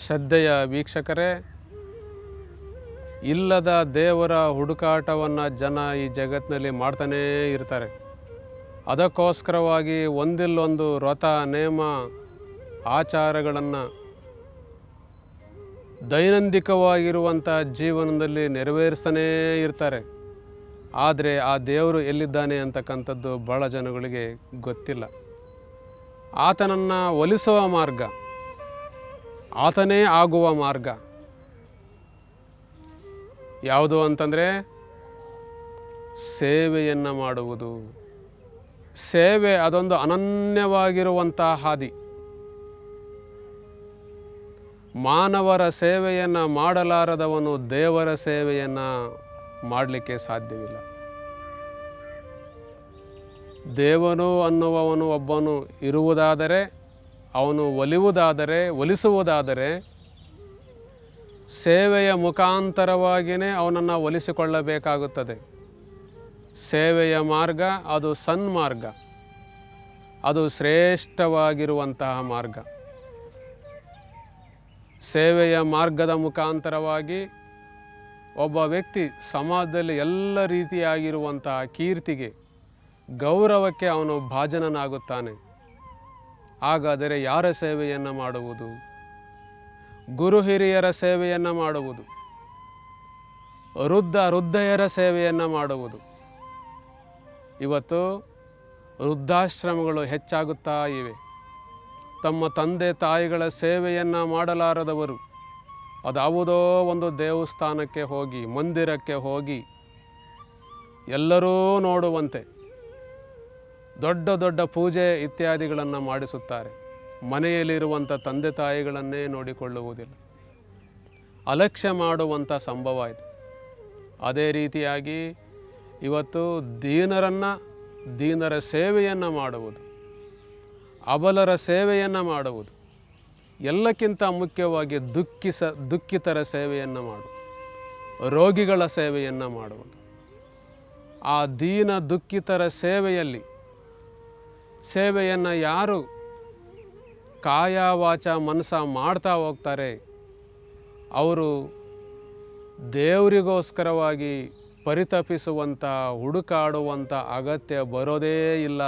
ಶ್ರದ್ಧೆಯ ವೀಕ್ಷಕರೇ, ಇಲ್ಲದ ದೇವರ ಹುಡುಕಾಟವನ್ನು ಜನ ಈ ಜಗತ್ತಿನಲ್ಲಿ ಮಾಡ್ತಾನೇ ಇರ್ತಾರೆ. ಅದಕ್ಕೋಸ್ಕರವಾಗಿ ಒಂದಿಲ್ಲೊಂದು ವ್ರತ ನೇಮ ಆಚಾರಗಳನ್ನು ದೈನಂದಿಕವಾಗಿರುವಂಥ ಜೀವನದಲ್ಲಿ ನೆರವೇರಿಸ್ತಾನೇ ಇರ್ತಾರೆ. ಆದರೆ ಆ ದೇವರು ಎಲ್ಲಿದ್ದಾನೆ ಅಂತಕ್ಕಂಥದ್ದು ಭಾಳ ಜನಗಳಿಗೆ ಗೊತ್ತಿಲ್ಲ. ಆತನನ್ನು ಒಲಿಸುವ ಮಾರ್ಗ, ಆತನೇ ಆಗುವ ಮಾರ್ಗ ಯಾವುದು ಅಂತಂದರೆ ಸೇವೆಯನ್ನು ಮಾಡುವುದು. ಸೇವೆ ಅದೊಂದು ಅನನ್ಯವಾಗಿರುವಂಥ ಹಾದಿ. ಮಾನವರ ಸೇವೆಯನ್ನು ಮಾಡಲಾರದವನು ದೇವರ ಸೇವೆಯನ್ನು ಮಾಡಲಿಕ್ಕೆ ಸಾಧ್ಯವಿಲ್ಲ. ದೇವನು ಅನ್ನುವವನು ಒಬ್ಬನು ಇರುವುದಾದರೆ, ಅವನು ಒಲಿಸುವುದಾದರೆ ಸೇವೆಯ ಮುಖಾಂತರವಾಗಿಯೇ ಅವನನ್ನು ಒಲಿಸಿಕೊಳ್ಳಬೇಕಾಗುತ್ತದೆ. ಸೇವೆಯ ಮಾರ್ಗ ಅದು ಸನ್ಮಾರ್ಗ, ಅದು ಶ್ರೇಷ್ಠವಾಗಿರುವಂತಹ ಮಾರ್ಗ. ಸೇವೆಯ ಮಾರ್ಗದ ಮುಖಾಂತರವಾಗಿ ಒಬ್ಬ ವ್ಯಕ್ತಿ ಸಮಾಜದಲ್ಲಿ ಎಲ್ಲ ರೀತಿಯಾಗಿರುವಂತಹ ಕೀರ್ತಿಗೆ, ಗೌರವಕ್ಕೆ ಅವನು ಭಾಜನನಾಗುತ್ತಾನೆ. ಹಾಗಾದರೆ ಯಾರ ಸೇವೆಯನ್ನು ಮಾಡುವುದು? ಗುರು ಹಿರಿಯರ ಸೇವೆಯನ್ನು ಮಾಡುವುದು, ವೃದ್ಧೆಯರ ಸೇವೆಯನ್ನು ಮಾಡುವುದು. ಇವತ್ತು ವೃದ್ಧಾಶ್ರಮಗಳು ಹೆಚ್ಚಾಗುತ್ತಾ ಇವೆ. ತಮ್ಮ ತಂದೆ ತಾಯಿಗಳ ಸೇವೆಯನ್ನು ಮಾಡಲಾರದವರು ಅದಾವುದೋ ಒಂದು ದೇವಸ್ಥಾನಕ್ಕೆ ಹೋಗಿ, ಮಂದಿರಕ್ಕೆ ಹೋಗಿ ಎಲ್ಲರೂ ನೋಡುವಂತೆ ದೊಡ್ಡ ದೊಡ್ಡ ಪೂಜೆ ಇತ್ಯಾದಿಗಳನ್ನು ಮಾಡಿಸುತ್ತಾರೆ. ಮನೆಯಲ್ಲಿರುವಂಥ ತಂದೆ ತಾಯಿಗಳನ್ನೇ ನೋಡಿಕೊಳ್ಳುವುದಿಲ್ಲ. ಅಲಕ್ಷ್ಯ ಮಾಡುವಂಥ ಸಂಭವ ಇದೆ. ಅದೇ ರೀತಿಯಾಗಿ ಇವತ್ತು ದೀನರ ಸೇವೆಯನ್ನು ಮಾಡುವುದು, ಅಬಲರ ಸೇವೆಯನ್ನು ಮಾಡುವುದು, ಎಲ್ಲಕ್ಕಿಂತ ಮುಖ್ಯವಾಗಿ ದುಃಖಿತರ ಸೇವೆಯನ್ನು ಮಾಡುವುದು, ರೋಗಿಗಳ ಸೇವೆಯನ್ನು ಮಾಡುವುದು. ಆ ದೀನ ದುಃಖಿತರ ಸೇವೆಯನ್ನು ಯಾರು ಕಾಯ ವಾಚ ಮನಸ ಮಾಡ್ತಾ ಹೋಗ್ತಾರೆ, ಅವರು ದೇವರಿಗೋಸ್ಕರವಾಗಿ ಪರಿತಪಿಸುವಂಥ, ಹುಡುಕಾಡುವಂಥ ಅಗತ್ಯ ಬರೋದೇ ಇಲ್ಲ.